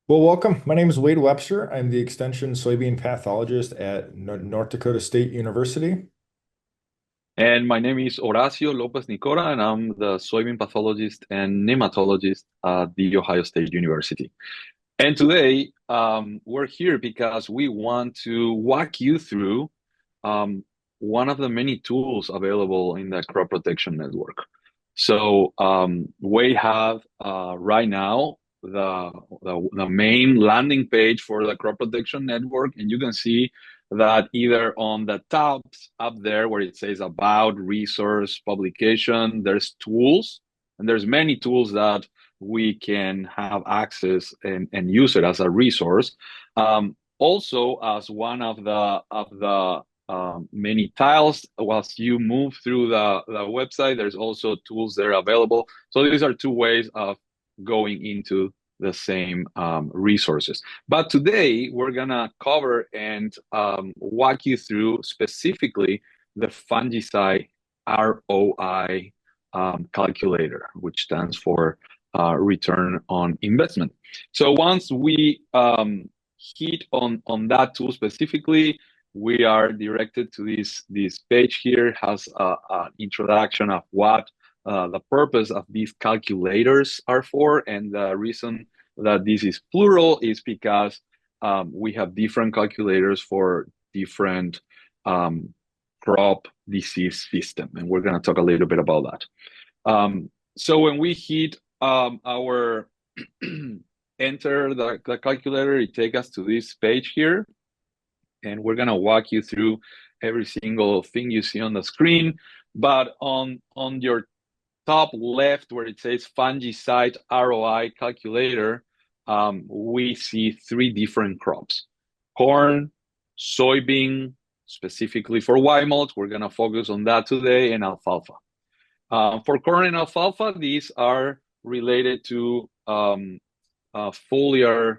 Well, welcome. My name is Wade Webster. I'm the extension soybean pathologist at North Dakota State University. And my name is Horacio Lopez-Nicora, and I'm the soybean pathologist and nematologist at the Ohio State University. And today, we're here because we want to walk you through um, one of the many tools available in the crop protection network. So we have right now the main landing page for the crop protection network, and you can see that either on the tabs up there where it says about resource publication, there's tools, and there's many tools that we can have access and use it as a resource. Also, as one of the many tiles, whilst you move through the website, there's also tools there available. So these are two ways of going into the same resources. But today we're gonna cover and walk you through specifically the fungicide ROI calculator, which stands for return on investment. So once we hit on that tool specifically, we are directed to this page here. It has an introduction of what the purpose of these calculators are for, and the reason that this is plural is because we have different calculators for different crop disease system, and we're going to talk a little bit about that. So when we hit our enter the calculator, it takes us to this page here, and we're going to walk you through every single thing you see on the screen. But on your top left where it says fungicide ROI calculator, we see three different crops: corn, soybean, specifically for Y mold. We're going to focus on that today, and alfalfa. For corn and alfalfa, these are related to foliar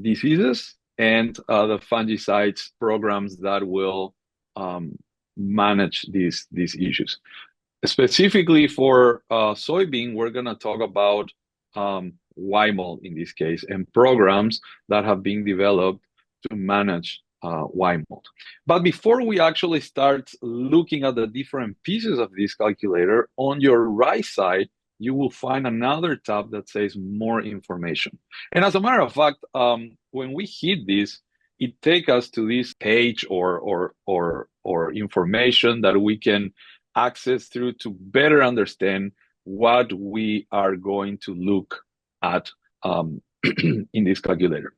diseases and the fungicides programs that will manage these issues. Specifically for soybean, we're going to talk about Y-mold in this case and programs that have been developed to manage Y-mold. But before we actually start looking at the different pieces of this calculator, on your right side, you will find another tab that says more information. And as a matter of fact, when we hit this, it takes us to this page or information that we can access through to better understand what we are going to look at in this calculator.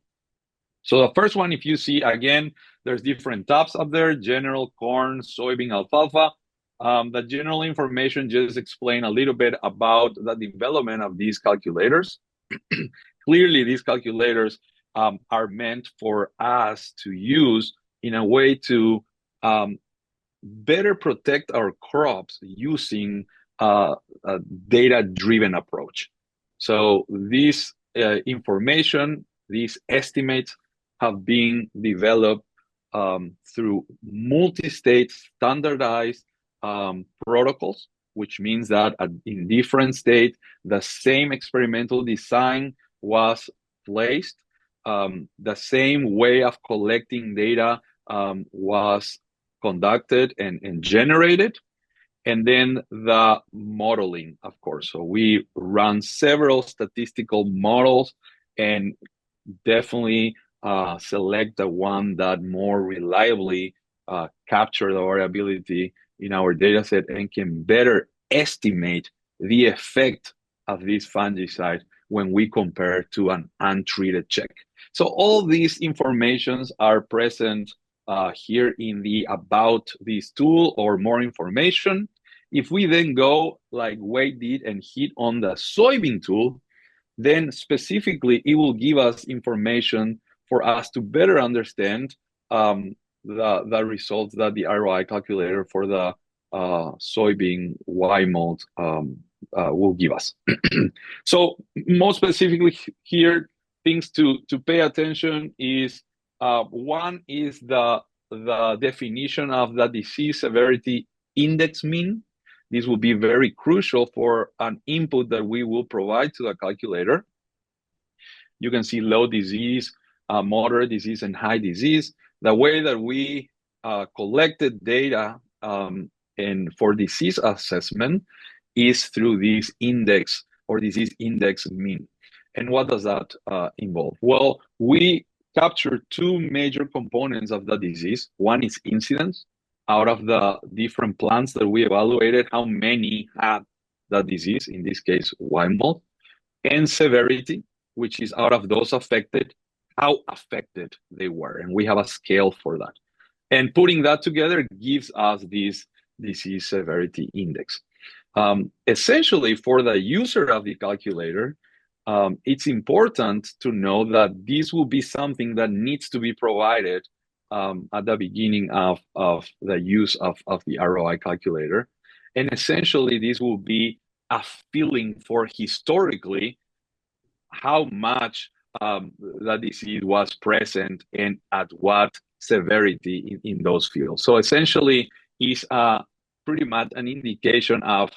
So the first one, if you see, again, there's different tabs up there: general, corn, soybean, alfalfa. The general information just explain a little bit about the development of these calculators. Clearly, these calculators are meant for us to use in a way to better protect our crops using a data-driven approach. So this information, these estimates have been developed through multi-state standardized protocols, which means that in different states, the same experimental design was placed. The same way of collecting data was conducted and generated, and then the modeling, of course. So we run several statistical models and definitely select the one that more reliably capture the variability in our data set and can better estimate the effect of this fungicide when we compare to an untreated check. So all these informations are present here in the about this tool or more information. If we then go like Wade did and hit on the soybean tool, then specifically it will give us information for us to better understand the results that the ROI calculator for the soybean Y mold will give us. So more specifically here, things to pay attention is one is the definition of the disease severity index mean. This will be very crucial for an input that we will provide to the calculator. You can see low disease, moderate disease, and high disease. The way that we collected data and for disease assessment is through this index or disease index mean. And what does that involve? Well, we capture two major components of the disease. One is incidence. Out of the different plants that we evaluated, how many had the disease, in this case, white mold, and severity, which is out of those affected, how affected they were. And we have a scale for that. And putting that together gives us this disease severity index. Essentially, for the user of the calculator, it's important to know that this will be something that needs to be provided at the beginning of the use of the ROI calculator. And essentially, this will be a feeling for historically how much the disease was present and at what severity in those fields. So essentially, it's pretty much an indication of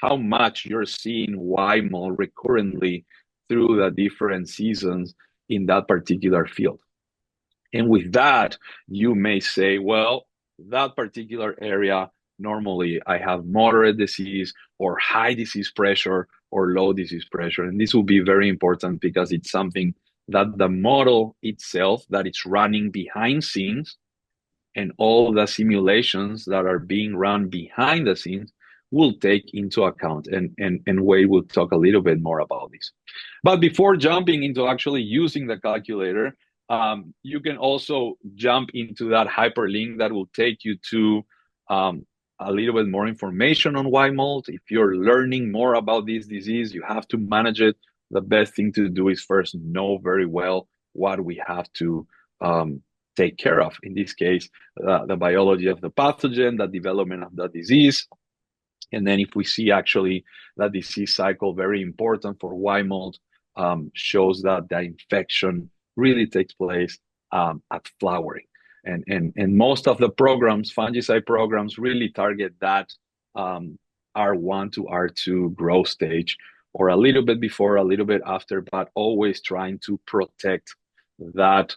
how much you're seeing white mold recurrently through the different seasons in that particular field. And with that, you may say, well, that particular area, normally I have moderate disease or high disease pressure or low disease pressure. And this will be very important because it's something that the model itself, that it's running behind scenes, and all the simulations that are being run behind the scenes will take into account. And Wade will talk a little bit more about this. But before jumping into actually using the calculator, you can also jump into that hyperlink that will take you to a little bit more information on white mold. If you're learning more about this disease, you have to manage it. The best thing to do is first know very well what we have to take care of. In this case, the biology of the pathogen, the development of the disease. And then if we see actually that disease cycle, very important for white mold, shows that the infection really takes place at flowering. And most of the programs, fungicide programs, really target that R1 to R2 growth stage, or a little bit before, a little bit after, but always trying to protect that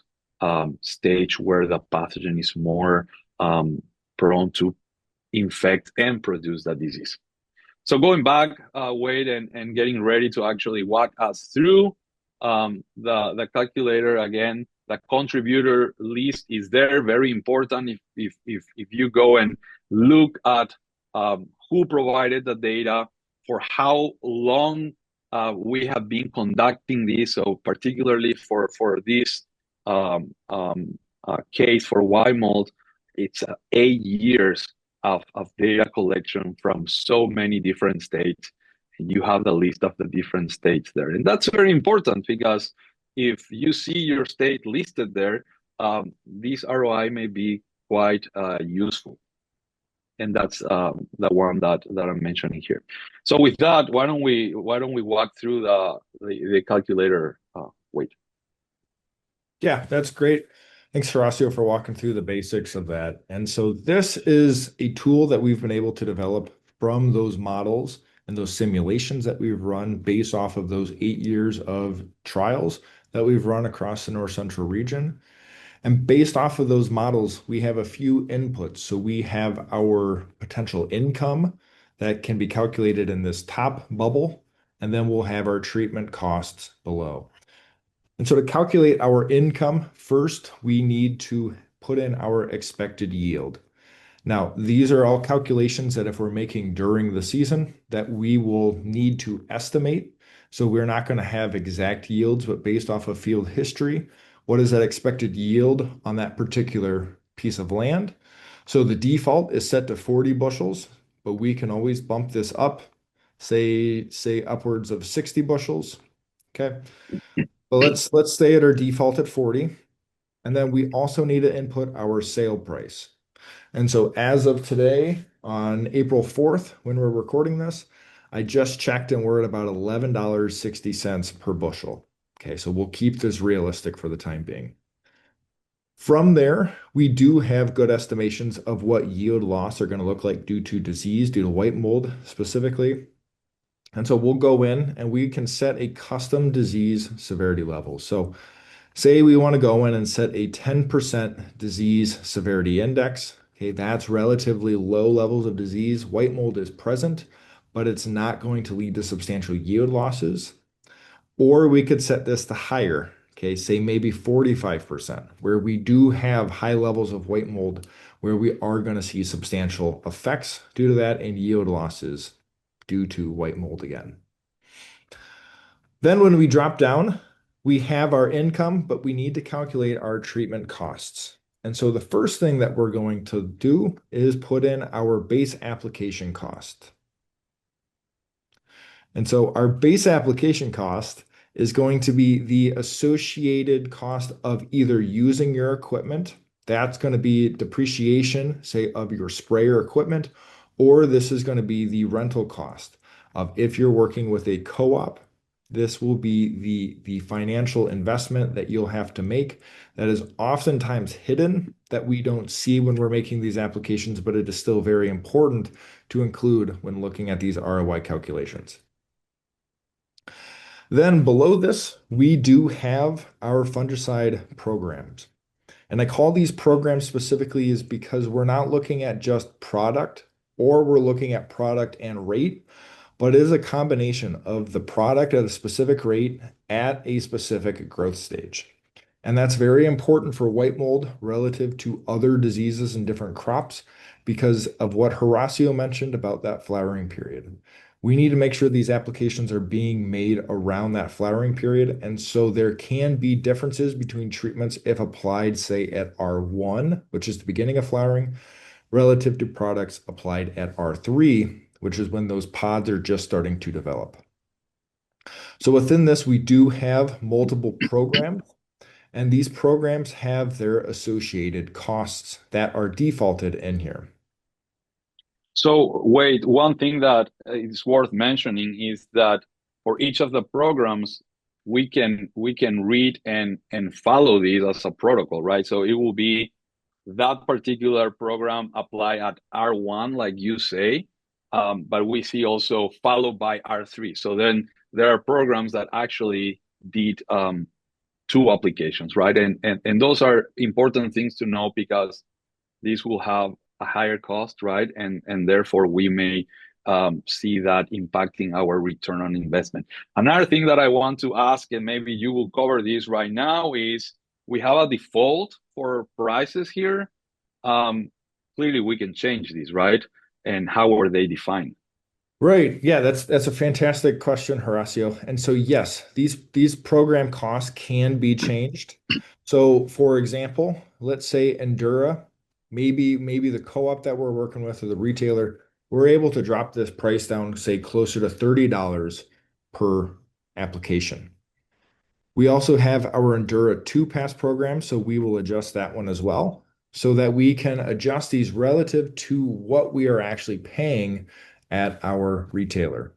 stage where the pathogen is more prone to infect and produce the disease. So going back, Wade, and getting ready to actually walk us through the calculator again, the contributor list is there, very important. If you go and look at who provided the data, for how long we have been conducting this, so particularly for this case for white mold, it's 8 years of data collection from so many different states. You have the list of the different states there. And that's very important because if you see your state listed there, this ROI may be quite useful. And that's the one that I'm mentioning here. So with that, why don't we walk through the calculator, Wade? Yeah, that's great. Thanks, Horacio, for walking through the basics of that. And so this is a tool that we've been able to develop from those models and those simulations that we've run based off of those 8 years of trials that we've run across the North Central region. And based off of those models, we have a few inputs. So we have our potential income that can be calculated in this top bubble, and then we'll have our treatment costs below. And so to calculate our income, first, we need to put in our expected yield. Now, these are all calculations that if we're making during the season that we will need to estimate. So we're not going to have exact yields, but based off of field history, what is that expected yield on that particular piece of land? So the default is set to 40 bushels, but we can always bump this up, say upwards of 60 bushels. Okay. But let's stay at our default at 40. And then we also need to input our sale price. And so as of today, on April 4th, when we're recording this, I just checked and we're at about $11.60 per bushel. Okay, so we'll keep this realistic for the time being. From there, we do have good estimations of what yield loss are going to look like due to disease, due to white mold specifically. And so we'll go in and we can set a custom disease severity level. So say we want to go in and set a 10% disease severity index. Okay, that's relatively low levels of disease. White mold is present, but it's not going to lead to substantial yield losses. Or we could set this to higher, okay, say maybe 45%, where we do have high levels of white mold, where we are going to see substantial effects due to that and yield losses due to white mold again. Then when we drop down, we have our income, but we need to calculate our treatment costs. And so the first thing that we're going to do is put in our base application cost. And so our base application cost is going to be the associated cost of either using your equipment, that's going to be depreciation, say, of your sprayer equipment, or this is going to be the rental cost of if you're working with a co-op, this will be the financial investment that you'll have to make that is oftentimes hidden that we don't see when we're making these applications, but it is still very important to include when looking at these ROI calculations. Then below this, we do have our fungicide programs. And I call these programs specifically is because we're not looking at just product or we're looking at product and rate, but it is a combination of the product at a specific rate at a specific growth stage. And that's very important for white mold relative to other diseases in different crops because of what Horacio mentioned about that flowering period. We need to make sure these applications are being made around that flowering period. And so there can be differences between treatments if applied, say, at R1, which is the beginning of flowering, relative to products applied at R3, which is when those pods are just starting to develop. So within this, we do have multiple programs, and these programs have their associated costs that are defaulted in here. So, Wade, one thing that is worth mentioning is that for each of the programs, we can read and follow these as a protocol, right? So it will be that particular program apply at R1, like you say, but we see also followed by R3. So then there are programs that actually did two applications, right? And those are important things to know because these will have a higher cost, right? And therefore we may see that impacting our return on investment. Another thing that I want to ask, and maybe you will cover this right now, is we have a default for prices here. Clearly we can change these, right? And how are they defined? Right. Yeah, that's a fantastic question, Horacio. And so yes, these program costs can be changed. So for example, let's say Endura, maybe the co-op that we're working with or the retailer, we're able to drop this price down, say closer to $30 per application. We also have our Endura 2 Pass program, so we will adjust that one as well so that we can adjust these relative to what we are actually paying at our retailer.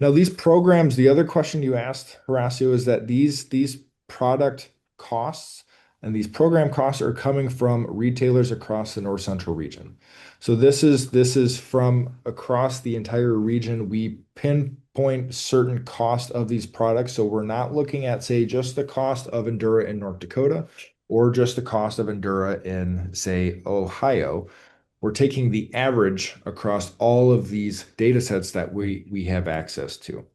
Now, these programs, the other question you asked, Horacio, is that these product costs and these program costs are coming from retailers across the North Central region. So this is from across the entire region. We pinpoint certain cost of these products. So we're not looking at, say, just the cost of Endura in North Dakota or just the cost of Endura in, say, Ohio. We're taking the average across all of these data sets that we have access to.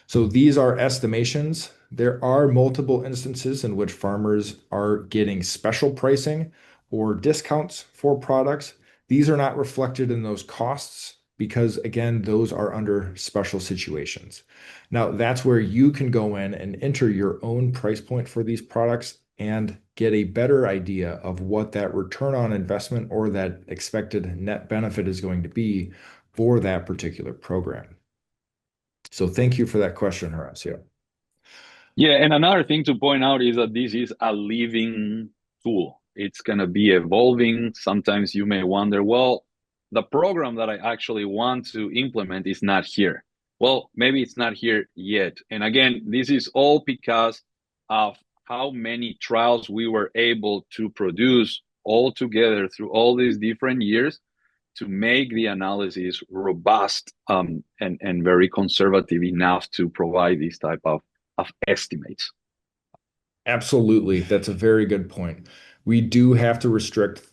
So these are estimations. There are multiple instances in which farmers are getting special pricing or discounts for products. These are not reflected in those costs because, again, those are under special situations. Now, that's where you can go in and enter your own price point for these products and get a better idea of what that return on investment or that expected net benefit is going to be for that particular program. So thank you for that question, Horacio. Yeah, and another thing to point out is that this is a living tool. It's going to be evolving. Sometimes you may wonder, well, the program that I actually want to implement is not here. Well, maybe it's not here yet. And again, this is all because of how many trials we were able to produce all together through all these different years. to make the analysis robust, and very conservative enough to provide this type of estimates. Absolutely. That's a very good point. We do have to restrict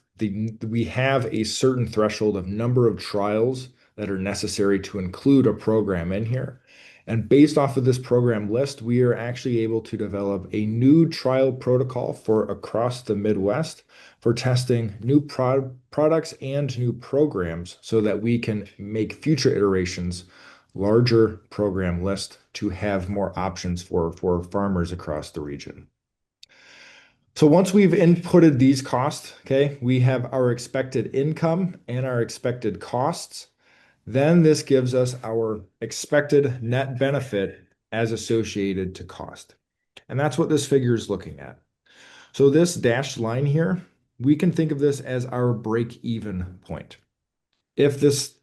we have a certain threshold of number of trials that are necessary to include a program in here. And based off of this program list, we are actually able to develop a new trial protocol for across the Midwest for testing new products and new programs so that we can make future iterations larger program list to have more options for farmers across the region. So once we've inputted these costs, okay, we have our expected income and our expected costs. Then this gives us our expected net benefit as associated to cost. And that's what this figure is looking at. So this dashed line here, we can think of this as our break-even point. If this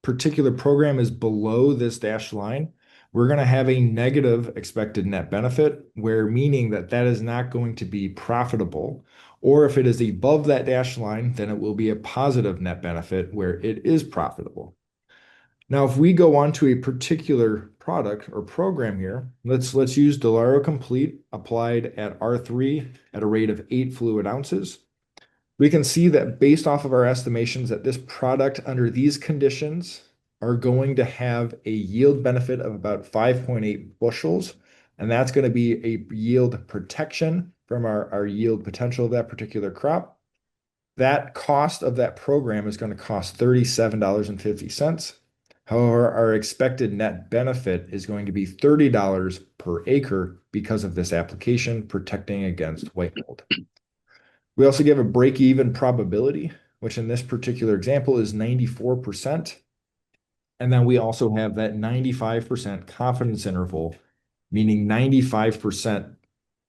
particular program is below this dashed line, we're going to have a negative expected net benefit, where meaning that that is not going to be profitable. Or if it is above that dashed line, then it will be a positive net benefit where it is profitable. Now, if we go on to a particular product or program here, let's use Delaro Complete applied at R3 at a rate of 8 fluid ounces. We can see that based off of our estimations that this product under these conditions are going to have a yield benefit of about 5.8 bushels. And that's going to be a yield protection from our yield potential of that particular crop. That cost of that program is going to cost $37.50. However, our expected net benefit is going to be $30 per acre because of this application protecting against white mold. We also give a break-even probability, which in this particular example is 94%. And then we also have that 95% confidence interval, meaning 95%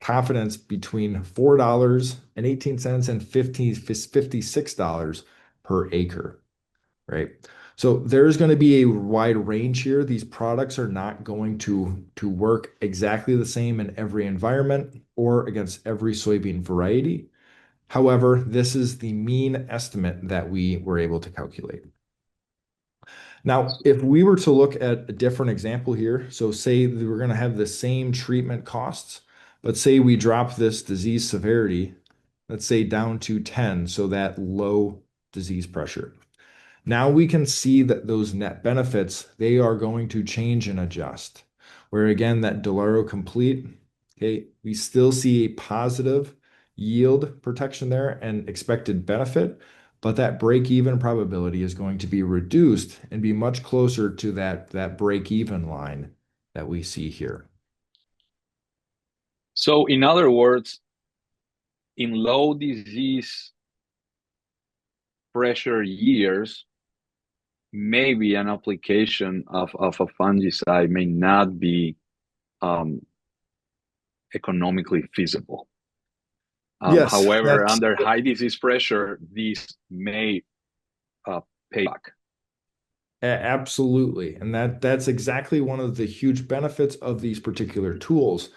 confidence between $4.18 and $56 per acre, right? So there's going to be a wide range here. These products are not going to work exactly the same in every environment or against every soybean variety. However, this is the mean estimate that we were able to calculate. Now, if we were to look at a different example here, so say that we're going to have the same treatment costs, but say we drop this disease severity, let's say down to 10, so that low disease pressure. Now we can see that those net benefits, they are going to change and adjust. Where again, that Delaro Complete, okay, we still see a positive yield protection there and expected benefit, but that break-even probability is going to be reduced and be much closer to that break-even line that we see here. So in other words, in low disease pressure years, maybe an application of a fungicide may not be economically feasible. Yes, However, under high disease pressure, these may pay back. Absolutely. And that's exactly one of the huge benefits of these particular tools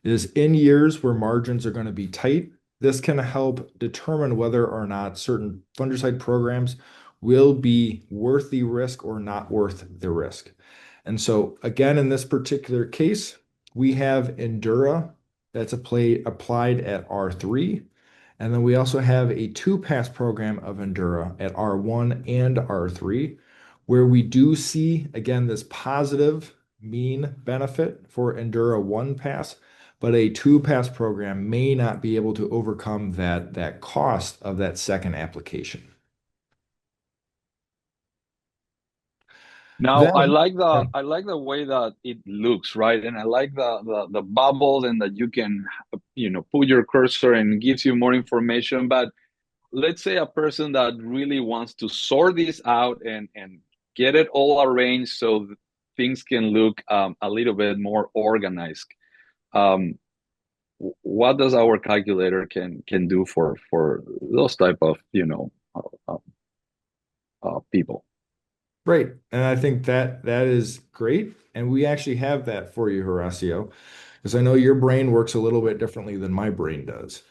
is in years where margins are going to be tight, this can help determine whether or not certain fungicide programs will be worth the risk or not worth the risk. And so again, in this particular case, we have Endura that's applied at R3. And then we also have a 2-pass program of Endura at R1 and R3, where we do see, again, this positive mean benefit for Endura 1-pass, but a 2-pass program may not be able to overcome that cost of that second application. Now, I Then, like the way that it looks, right? And I like the bubbles and that you can, put your cursor and gives you more information. But let's say a person that really wants to sort this out and get it all arranged so things can look a little bit more organized. What does our calculator can do for those type of people? right. And I think that is great. And we actually have that for you, Horacio, because I know your brain works a little bit differently than my brain does.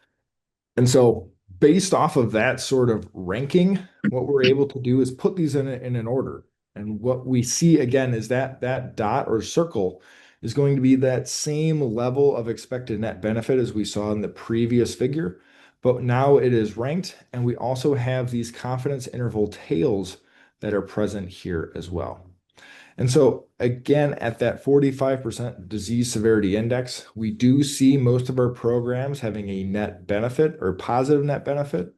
And so based off of that sort of ranking, what we're able to do is put these in an order. And what we see again is that that dot or circle is going to be that same level of expected net benefit as we saw in the previous figure, but now it is ranked, and we also have these confidence interval tails that are present here as well. And so again, at that 45% disease severity index, we do see most of our programs having a net benefit or positive net benefit,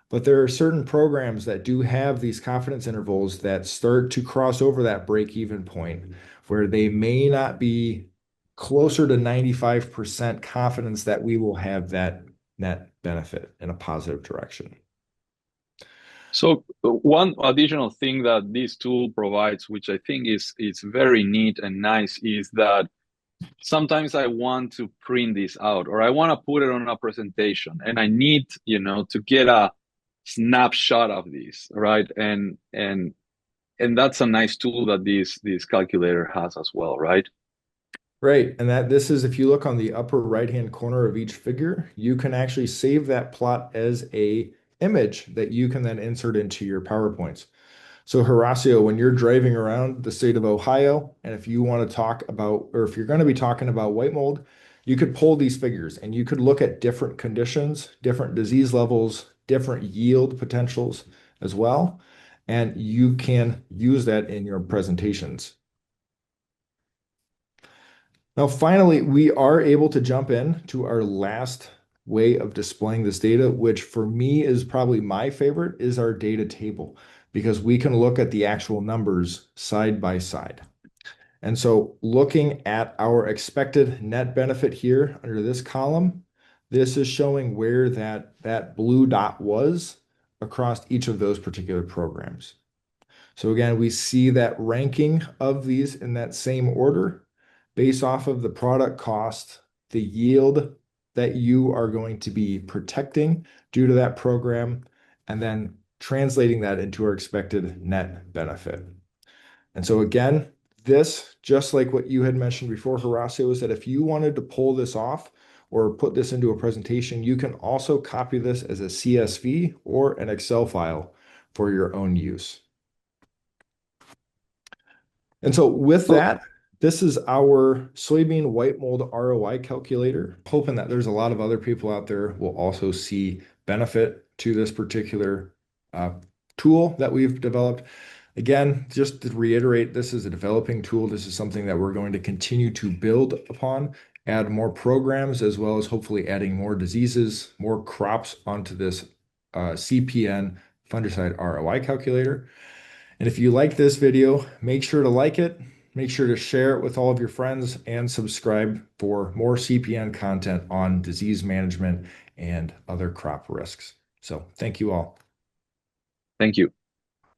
but there are certain programs that do have these confidence intervals that start to cross over that break-even point where they may not be closer to 95% confidence that we will have that net benefit in a positive direction. So one additional thing that this tool provides, which I think is very neat and nice, is that sometimes I want to print this out or I want to put it on a presentation and I need, to get a snapshot of this, right? And that's a nice tool that this calculator has as well, right? Right, and that this is if you look on the upper right-hand corner of each figure, you can actually save that plot as a image that you can then insert into your PowerPoints. So Horacio, when you're driving around the state of Ohio, and if you want to talk about, or if you're going to be talking about white mold, you could pull these figures and you could look at different conditions, different disease levels, different yield potentials as well, and you can use that in your presentations. Now, finally, we are able to jump in to our last way of displaying this data, which for me is probably my favorite, is our data table, because we can look at the actual numbers side by side. And so looking at our expected net benefit here under this column, this is showing where that blue dot was across each of those particular programs. So again, we see that ranking of these in that same order based off of the product cost, the yield that you are going to be protecting due to that program, and then translating that into our expected net benefit. And so again, this, just like what you had mentioned before, Horacio, is that if you wanted to pull this off or put this into a presentation, you can also copy this as a CSV or an Excel file for your own use. And so with So that, this is our soybean white mold ROI calculator. Hoping that there's a lot of other people out there will also see benefit to this particular tool that we've developed. Again, just to reiterate, this is a developing tool. This is something that we're going to continue to build upon, add more programs, as well as hopefully adding more diseases, more crops onto this CPN Fungicide ROI calculator. And if you like this video, make sure to like it, make sure to share it with all of your friends, and subscribe for more CPN content on disease management and other crop risks. So thank you all. thank you.